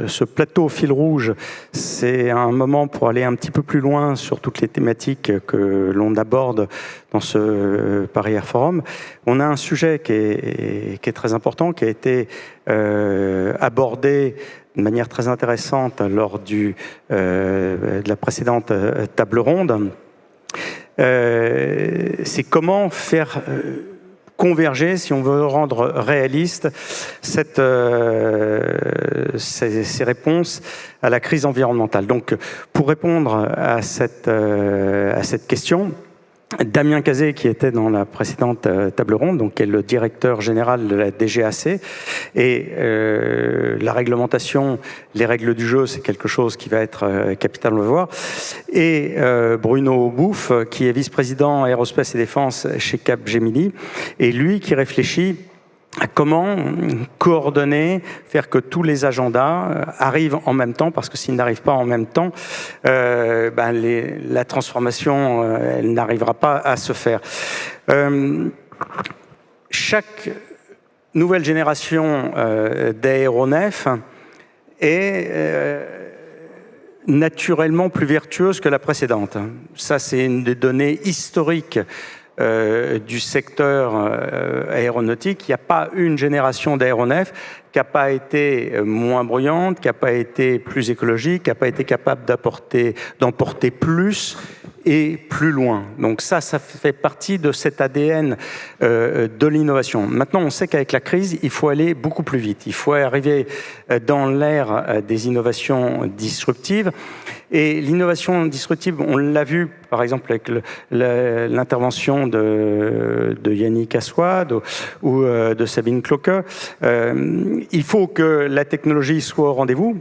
ce plateau au fil rouge, c'est un moment pour aller un petit peu plus loin sur toutes les thématiques que l'on aborde dans ce Paris Air Forum. On a un sujet qui est très important, qui a été abordé de manière très intéressante lors de la précédente table ronde. C'est comment faire converger, si on veut rendre réaliste ces réponses à la crise environnementale. Donc, pour répondre à cette question, Damien Cazet, qui était dans la précédente table ronde, donc qui est le directeur général de la DGAC, et la réglementation, les règles du jeu, c'est quelque chose qui va être capital, on va voir, et Bruno Bouffe, qui est vice-président aérospace et défense chez Capgemini, et lui qui réfléchit à comment coordonner, faire que tous les agendas arrivent en même temps, parce que s'ils n'arrivent pas en même temps, la transformation, elle n'arrivera pas à se faire. Chaque nouvelle génération d'aéronefs est naturellement plus vertueuse que la précédente. Ça, c'est une des données historiques du secteur aéronautique. Il n'y a pas une génération d'aéronefs qui n'a pas été moins bruyante, qui n'a pas été plus écologique, qui n'a pas été capable d'emporter plus et plus loin. Donc ça fait partie de cet ADN de l'innovation. Maintenant, on sait qu'avec la crise, il faut aller beaucoup plus vite. Il faut arriver dans l'ère des innovations disruptives. Et l'innovation disruptive, on l'a vu par exemple avec l'intervention de Yannick Assouad ou de Sabine Cloquet. Il faut que la technologie soit au rendez-vous,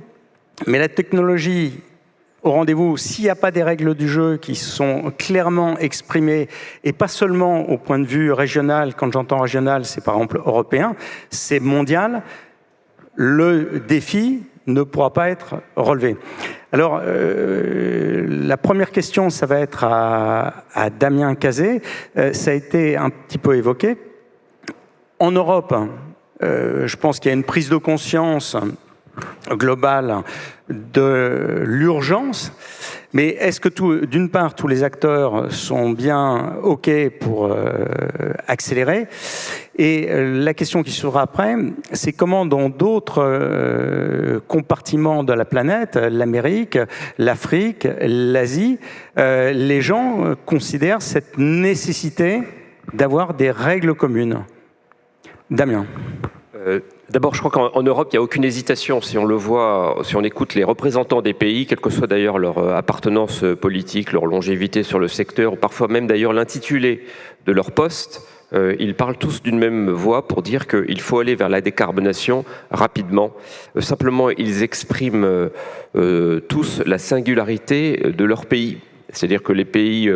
mais la technologie au rendez-vous, s'il n'y a pas des règles du jeu qui sont clairement exprimées, et pas seulement au point de vue régional, quand j'entends régional, c'est par exemple européen, c'est mondial, le défi ne pourra pas être relevé. Alors, la première question, ça va être à Damien Cazet. Ça a été un petit peu évoqué. En Europe, je pense qu'il y a une prise de conscience globale de l'urgence, mais est-ce que d'une part tous les acteurs sont bien OK pour accélérer, et la question qui sera après, c'est comment dans d'autres compartiments de la planète, l'Amérique, l'Afrique, l'Asie, les gens considèrent cette nécessité d'avoir des règles communes. Damien. D'abord, je crois qu'en Europe, il n'y a aucune hésitation. Si on le voit, si on écoute les représentants des pays, quelle que soit d'ailleurs leur appartenance politique, leur longévité sur le secteur, ou parfois même d'ailleurs l'intitulé de leur poste, ils parlent tous d'une même voix pour dire qu'il faut aller vers la décarbonation rapidement. Simplement, ils expriment tous la singularité de leur pays. C'est-à-dire que les pays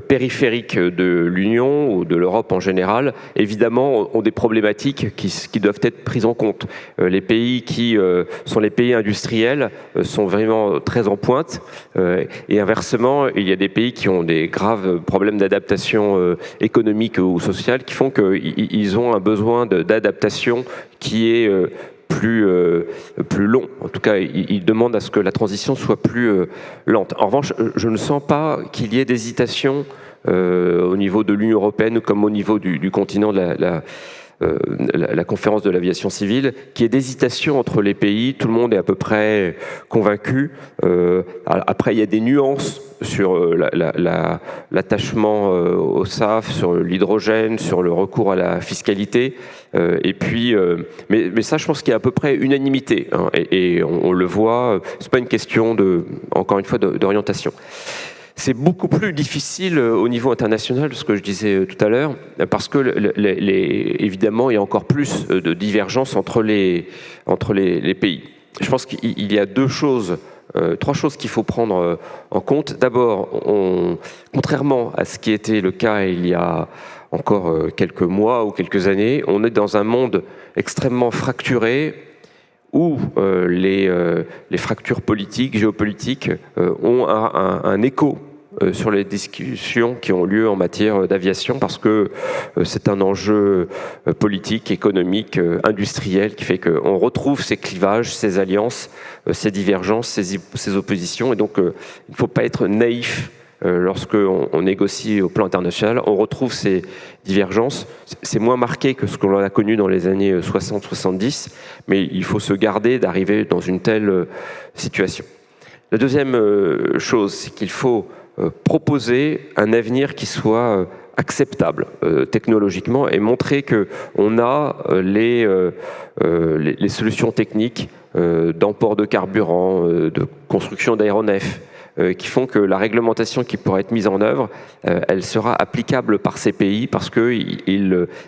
périphériques de l'Union ou de l'Europe en général, évidemment, ont des problématiques qui doivent être prises en compte. Les pays qui sont les pays industriels sont vraiment très en pointe. Et inversement, il y a des pays qui ont des graves problèmes d'adaptation économique ou sociale qui font qu'ils ont un besoin d'adaptation qui est plus long. En tout cas, il demande à ce que la transition soit plus lente. En revanche, je ne sens pas qu'il y ait d'hésitation au niveau de l'Union européenne comme au niveau du continent de la conférence de l'aviation civile, qu'il y ait d'hésitation entre les pays. Tout le monde est à peu près convaincu. Après, il y a des nuances sur l'attachement au SAF, sur l'hydrogène, sur le recours à la fiscalité. Et puis, mais ça, je pense qu'il y a à peu près unanimité. Hein, et on le voit, c'est pas une question encore une fois, d'orientation. C'est beaucoup plus difficile au niveau international, ce que je disais tout à l'heure, parce que évidemment, il y a encore plus de divergences entre les pays. Je pense qu'il y a trois choses qu'il faut prendre en compte. D'abord, contrairement à ce qui était le cas il y a encore quelques mois ou quelques années, on est dans un monde extrêmement fracturé où les fractures politiques, géopolitiques ont un écho sur les discussions qui ont lieu en matière d'aviation, parce que c'est un enjeu politique, économique, industriel, qui fait qu'on retrouve ces clivages, ces alliances, ces divergences, ces oppositions. Et donc, il ne faut pas être naïf lorsqu'on négocie au plan international. On retrouve ces divergences. C'est moins marqué que ce que l'on a connu dans les années 60-70, mais il faut se garder d'arriver dans une telle situation. La deuxième chose, c'est qu'il faut proposer un avenir qui soit acceptable technologiquement et montrer qu'on a les solutions techniques d'emport de carburant, de construction d'aéronefs, qui font que la réglementation qui pourra être mise en œuvre, elle sera applicable par ces pays parce que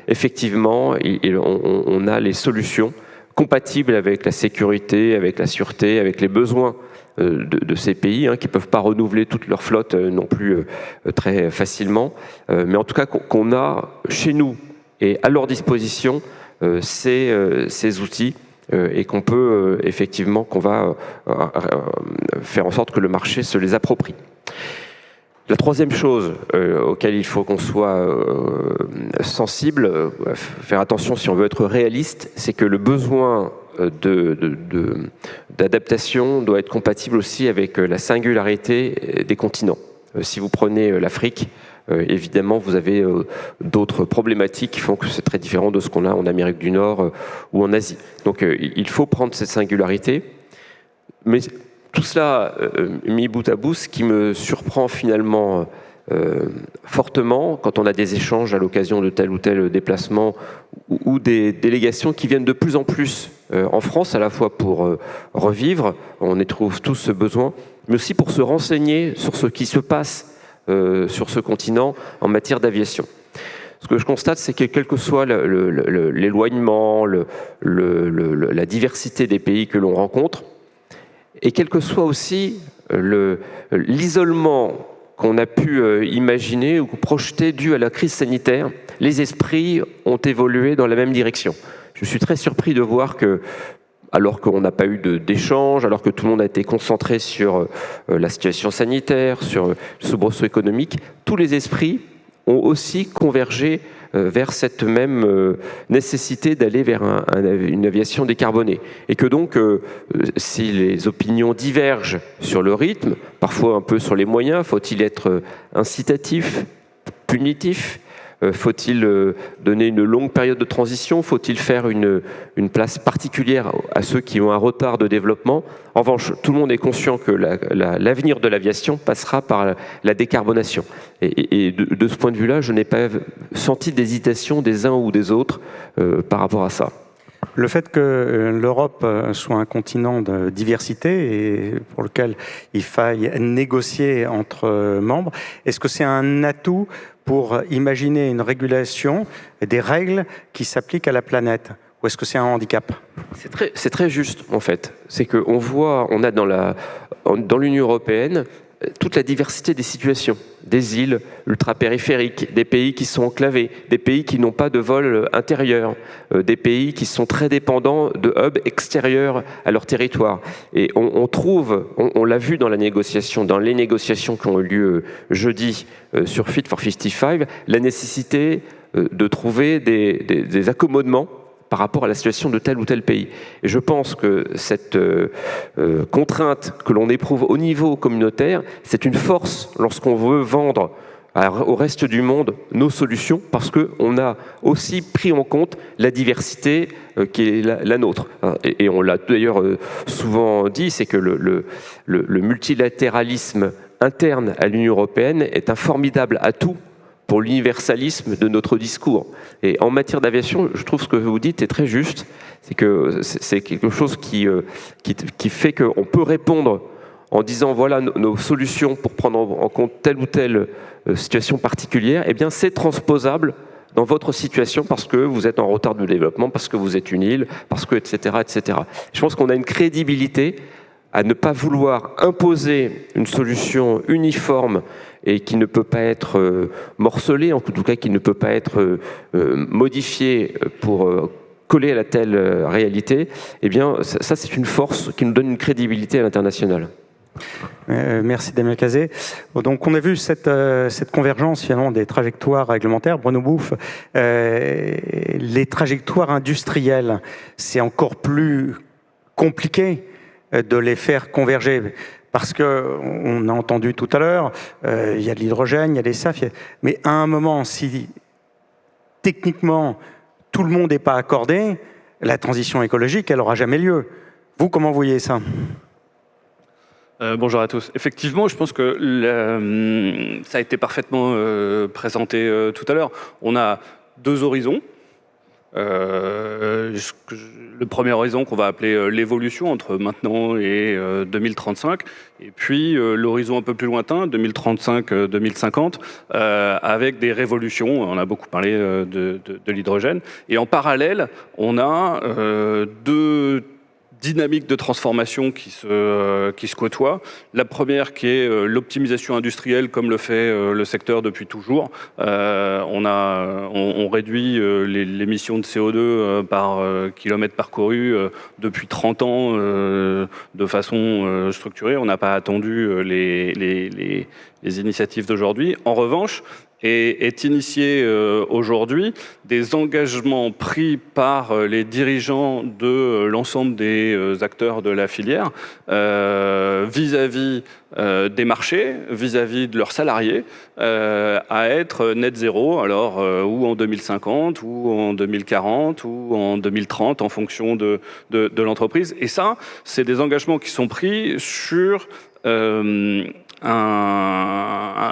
effectivement, on a les solutions compatibles avec la sécurité, avec la sûreté, avec les besoins de ces pays, qui ne peuvent pas renouveler toute leur flotte non plus très facilement, mais en tout cas qu'on a chez nous et à leur disposition ces outils et qu'on peut effectivement, qu'on va faire en sorte que le marché se les approprie. La troisième chose auquel il faut qu'on soit sensible, faire attention si on veut être réaliste, c'est que le besoin d'adaptation doit être compatible aussi avec la singularité des continents. Si vous prenez l'Afrique, évidemment, vous avez d'autres problématiques qui font que c'est très différent de ce qu'on a en Amérique du Nord ou en Asie. Donc, il faut prendre cette singularité. Mais tout cela, mis bout à bout, ce qui me surprend finalement fortement quand on a des échanges à l'occasion de tel ou tel déplacement ou des délégations qui viennent de plus en plus en France, à la fois pour revivre, on éprouve tous ce besoin, mais aussi pour se renseigner sur ce qui se passe sur ce continent en matière d'aviation. Ce que je constate, c'est que quel que soit l'éloignement, la diversité des pays que l'on rencontre, et quel que soit aussi l'isolement qu'on a pu imaginer ou projeter dû à la crise sanitaire, les esprits ont évolué dans la même direction. Je suis très surpris de voir que, alors qu'on n'a pas eu d'échange, alors que tout le monde a été concentré sur la situation sanitaire, sur le soubresaut économique, tous les esprits ont aussi convergé vers cette même nécessité d'aller vers une aviation décarbonée. Et que donc, si les opinions divergent sur le rythme, parfois un peu sur les moyens, faut-il être incitatif, punitif ? Faut-il donner une longue période de transition? Faut-il faire une place particulière à ceux qui ont un retard de développement? En revanche, tout le monde est conscient que l'avenir de l'aviation passera par la décarbonation. Et de ce point de vue-là, je n'ai pas senti d'hésitation des uns ou des autres par rapport à ça. Le fait que l'Europe soit un continent de diversité et pour lequel il faille négocier entre membres, est-ce que c'est un atout pour imaginer une régulation et des règles qui s'appliquent à la planète? Ou est-ce que c'est un handicap? C'est très juste, en fait. C'est qu'on voit, on a dans l'Union européenne toute la diversité des situations, des îles ultra-périphériques, des pays qui sont enclavés, des pays qui n'ont pas de vol intérieur, des pays qui sont très dépendants de hubs extérieurs à leur territoire. Et on trouve, on l'a vu dans les négociations qui ont eu lieu jeudi sur Fit for 55, la nécessité de trouver des accommodements par rapport à la situation de tel ou tel pays. Et je pense que cette contrainte que l'on éprouve au niveau communautaire, c'est une force lorsqu'on veut vendre au reste du monde nos solutions, parce qu'on a aussi pris en compte la diversité qui est la nôtre. Et on l'a d'ailleurs souvent dit, c'est que le multilatéralisme interne à l'Union européenne est un formidable atout pour l'universalisme de notre discours. Et en matière d'aviation, je trouve ce que vous dites est très juste, c'est que c'est quelque chose qui fait qu'on peut répondre en disant voilà nos solutions pour prendre en compte telle ou telle situation particulière, eh bien c'est transposable dans votre situation parce que vous êtes en retard de développement, parce que vous êtes une île, parce que etc. etc. Je pense qu'on a une crédibilité à ne pas vouloir imposer une solution uniforme et qui ne peut pas être morcelée, en tout cas qui ne peut pas être modifiée pour coller à la telle réalité, eh bien ça c'est une force qui nous donne une crédibilité à l'international. Merci Damien Cazet. Donc on a vu cette convergence finalement des trajectoires réglementaires. Bruno Bouffe, les trajectoires industrielles, c'est encore plus compliqué de les faire converger. Parce qu'on a entendu tout à l'heure, il y a de l'hydrogène, il y a des SAF, mais à un moment, si techniquement tout le monde n'est pas accordé, la transition écologique, elle n'aura jamais lieu. Vous, comment vous voyez ça ? Bonjour à tous. Effectivement, je pense que ça a été parfaitement présenté tout à l'heure. On a deux horizons. Le premier horizon qu'on va appeler l'évolution entre maintenant et 2035, et puis l'horizon un peu plus lointain, 2035-2050, avec des révolutions. On a beaucoup parlé de l'hydrogène. Et en parallèle, on a deux dynamique de transformation qui se côtoient. La première qui est l'optimisation industrielle comme le fait le secteur depuis toujours. On réduit l'émission de CO2 par kilomètre parcouru depuis 30 ans de façon structurée. On n'a pas attendu les initiatives d'aujourd'hui. En revanche, est initié aujourd'hui des engagements pris par les dirigeants de l'ensemble des acteurs de la filière vis-à-vis des marchés, vis-à-vis de leurs salariés, à être net zéro, alors ou en 2050, ou en 2040, ou en 2030, en fonction de l'entreprise. Et ça, c'est des engagements qui sont pris sur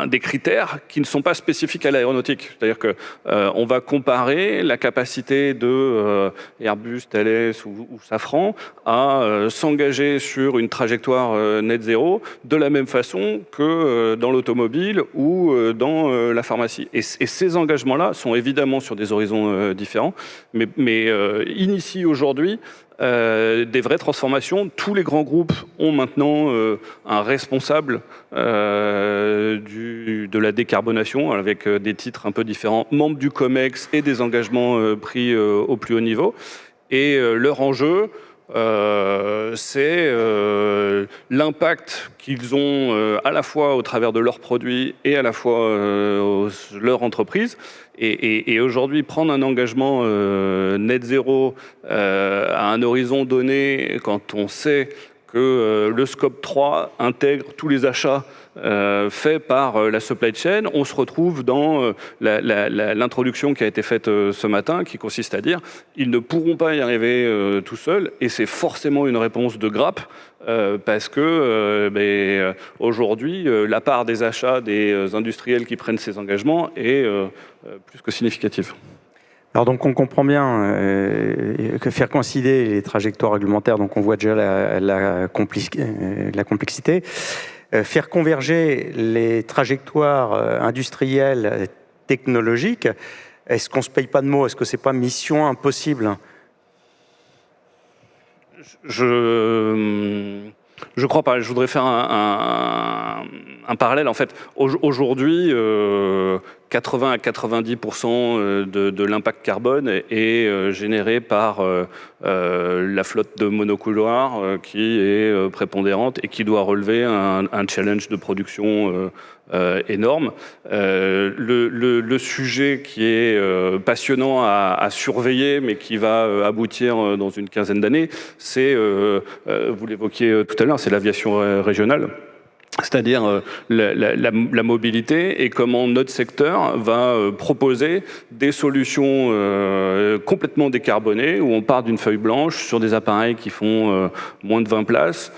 des critères qui ne sont pas spécifiques à l'aéronautique. C'est-à-dire que on va comparer la capacité de Airbus, Thales ou Safran à s'engager sur une trajectoire net zéro de la même façon que dans l'automobile ou dans la pharmacie. Et ces engagements-là sont évidemment sur des horizons différents, mais initient aujourd'hui des vraies transformations. Tous les grands groupes ont maintenant un responsable de la décarbonation avec des titres un peu différents, membres du COMEX et des engagements pris au plus haut niveau. Et leur enjeu, c'est l'impact qu'ils ont à la fois au travers de leurs produits et à la fois leur entreprise. Et aujourd'hui, prendre un engagement net zéro à un horizon donné, quand on sait que le scope 3 intègre tous les achats faits par la supply chain, on se retrouve dans l'introduction qui a été faite ce matin, qui consiste à dire ils ne pourront pas y arriver tout seuls, et c'est forcément une réponse de grappe, parce que aujourd'hui, la part des achats des industriels qui prennent ces engagements est plus que significative. Alors donc on comprend bien que faire coïncider les trajectoires réglementaires, donc on voit déjà la complexité. Faire converger les trajectoires industrielles, technologiques, est-ce qu'on ne se paye pas de mots? Est-ce que ce n'est pas mission impossible? Je crois pas. Je voudrais faire un parallèle. En fait, aujourd'hui, 80 à 90% de l'impact carbone est généré par la flotte de monocouloirs qui est prépondérante et qui doit relever un challenge de production énorme. Le sujet qui est passionnant à surveiller, mais qui va aboutir dans une quinzaine d'années, c'est, vous l'évoquiez tout à l'heure, c'est l'aviation régionale. C'est-à-dire la mobilité et comment notre secteur va proposer des solutions complètement décarbonées, où on part d'une feuille blanche sur des appareils qui font moins de 20 places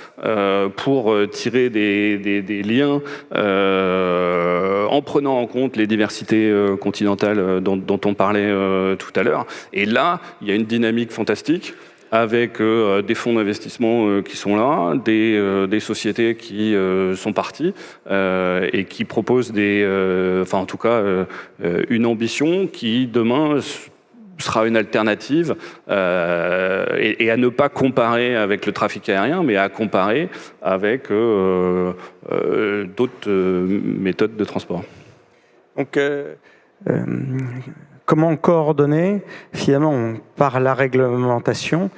pour tirer des liens en prenant en compte les diversités continentales dont on parlait tout à l'heure. Et là, il y a une dynamique fantastique, avec des fonds d'investissement qui sont là, des sociétés qui sont parties et qui proposent en tout cas une ambition qui demain sera une alternative et à ne pas comparer avec le trafic aérien, mais à comparer avec d'autres méthodes de transport. Donc, comment coordonner, finalement, par la réglementation,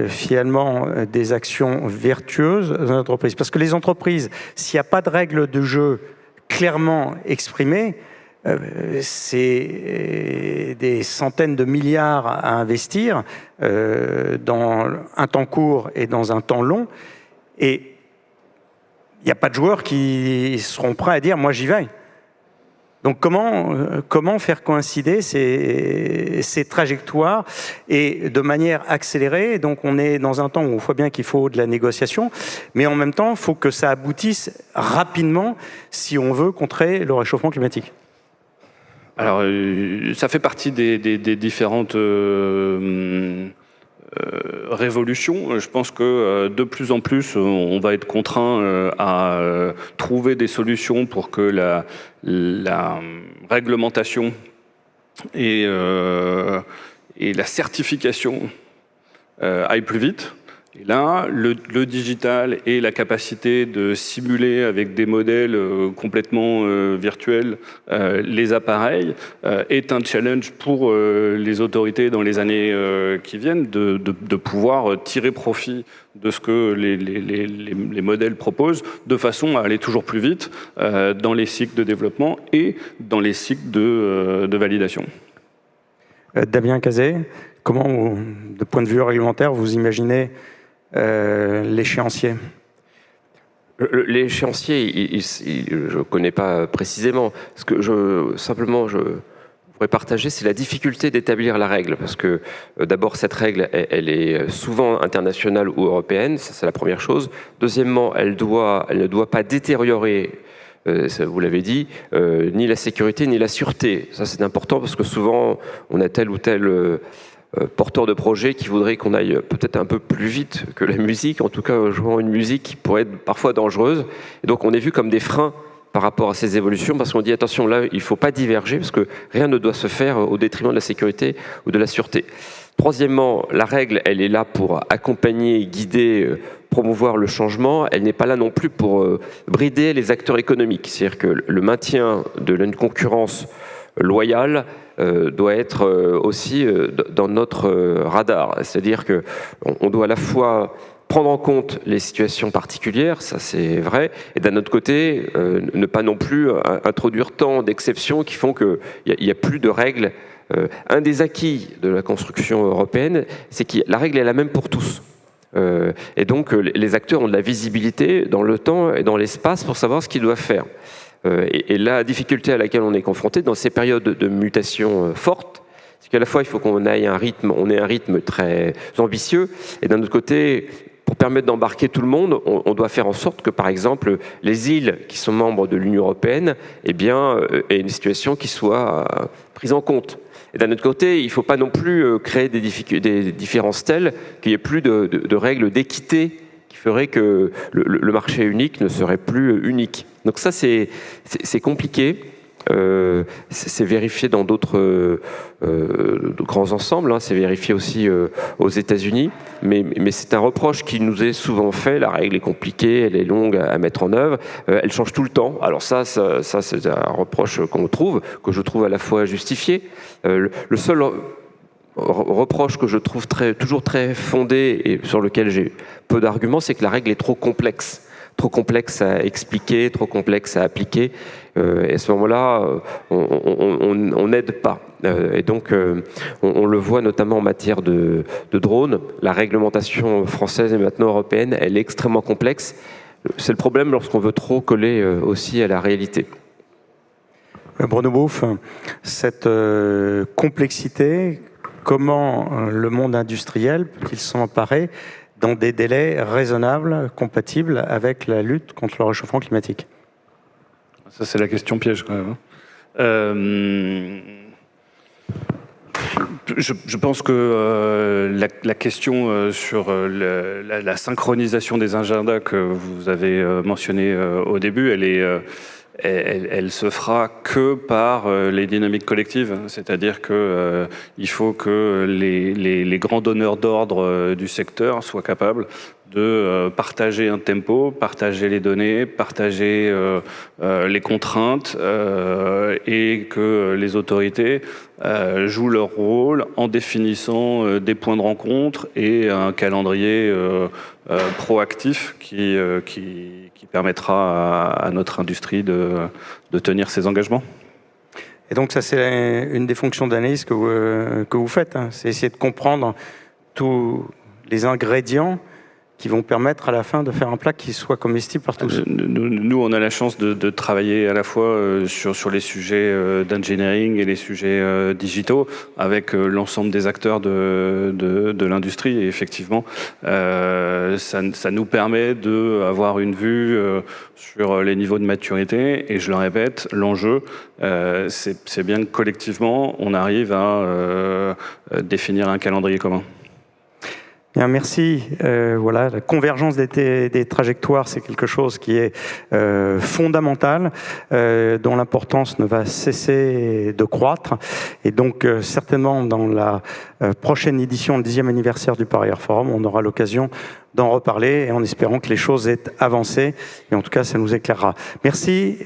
finalement des actions vertueuses dans l'entreprise. Parce que les entreprises, s'il n'y a pas de règles de jeu clairement exprimées, c'est des centaines de milliards à investir dans un temps court et dans un temps long. Et il n'y a pas de joueurs qui seront prêts à dire « moi j'y vais ». Donc comment faire coïncider ces trajectoires et de manière accélérée? Donc on est dans un temps où on voit bien qu'il faut de la négociation, mais en même temps, il faut que ça aboutisse rapidement si on veut contrer le réchauffement climatique. Alors, ça fait partie des différentes révolution. Je pense que de plus en plus, on va être contraint à trouver des solutions pour que la réglementation et la certification aillent plus vite. Et là, le digital et la capacité de simuler avec des modèles complètement virtuels les appareils est un challenge pour les autorités dans les années qui viennent de pouvoir tirer profit de ce que les modèles proposent de façon à aller toujours plus vite dans les cycles de développement et dans les cycles de validation. Damien Cazet, comment, de point de vue réglementaire, vous imaginez l'échéancier? L'échéancier, je ne connais pas précisément. Ce que je voudrais partager, c'est la difficulté d'établir la règle. Parce que d'abord, cette règle, elle est souvent internationale ou européenne, ça c'est la première chose. Deuxièmement, elle ne doit pas détériorer, ça, vous l'avez dit, ni la sécurité ni la sûreté. Ça c'est important parce que souvent, on a tel ou tel porteur de projet qui voudrait qu'on aille peut-être un peu plus vite que la musique, en tout cas jouant une musique qui pourrait être parfois dangereuse. Et donc on est vu comme des freins par rapport à ces évolutions, parce qu'on dit attention, là il ne faut pas diverger, parce que rien ne doit se faire au détriment de la sécurité ou de la sûreté. Troisièmement, la règle, elle est là pour accompagner, guider, promouvoir le changement. Elle n'est pas là non plus pour brider les acteurs économiques. C'est-à-dire que le maintien d'une concurrence loyale doit être aussi dans notre radar. C'est-à-dire qu'on doit à la fois prendre en compte les situations particulières, ça c'est vrai, et d'un autre côté, ne pas non plus introduire tant d'exceptions qui font qu'il n'y a plus de règles. Un des acquis de la construction européenne, c'est que la règle est la même pour tous. Et donc les acteurs ont de la visibilité dans le temps et dans l'espace pour savoir ce qu'ils doivent faire. Et la difficulté à laquelle on est confronté dans ces périodes de mutation fortes, c'est qu'à la fois il faut qu'on ait un rythme très ambitieux, et d'un autre côté, pour permettre d'embarquer tout le monde, on doit faire en sorte que, par exemple, les îles qui sont membres de l'Union européenne, aient une situation qui soit prise en compte. Et d'un autre côté, il ne faut pas non plus créer des différences telles qu'il n'y ait plus de règles d'équité qui feraient que le marché unique ne serait plus unique. Donc ça, c'est compliqué. C'est vérifié dans d'autres grands ensembles, hein. C'est vérifié aussi aux États-Unis, mais c'est un reproche qui nous est souvent fait. La règle est compliquée, elle est longue à mettre en œuvre, elle change tout le temps. Alors ça c'est un reproche que je trouve à la fois justifié. Le seul reproche que je trouve toujours très fondé et sur lequel j'ai peu d'arguments, c'est que la règle est trop complexe à expliquer, trop complexe à appliquer. Et à ce moment-là, on n'aide pas. Et donc, on le voit notamment en matière de drones. La réglementation française et maintenant européenne, elle est extrêmement complexe. C'est le problème lorsqu'on veut trop coller aussi à la réalité. Bruno Bouffe, cette complexité, comment le monde industriel peut-il s'en emparer dans des délais raisonnables, compatibles avec la lutte contre le réchauffement climatique? Ça, c'est la question piège, quand même. Je pense que la question sur la synchronisation des agendas que vous avez mentionné au début, elle se fera que par les dynamiques collectives. C'est-à-dire qu'il faut que les grands donneurs d'ordre du secteur soient capables de partager un tempo, partager les données, partager les contraintes et que les autorités jouent leur rôle en définissant des points de rencontre et un calendrier proactif qui permettra à notre industrie de tenir ses engagements. Et donc ça, c'est une des fonctions d'analyse que vous faites, hein. C'est essayer de comprendre tous les ingrédients qui vont permettre à la fin de faire un plat qui soit comestible par tous. Nous, on a la chance de travailler à la fois sur les sujets d'engineering et les sujets digitaux avec l'ensemble des acteurs de l'industrie. Et effectivement, ça nous permet d'avoir une vue sur les niveaux de maturité. Et je le répète, l'enjeu, c'est bien que collectivement, on arrive à définir un calendrier commun. Bien, merci. Voilà, la convergence des trajectoires, c'est quelque chose qui est fondamental, dont l'importance ne va cesser de croître. Et donc, certainement, dans la prochaine édition, le 10e anniversaire du Paris Air Forum, on aura l'occasion d'en reparler, et en espérant que les choses aient avancé. Et en tout cas, ça nous éclairera. Merci.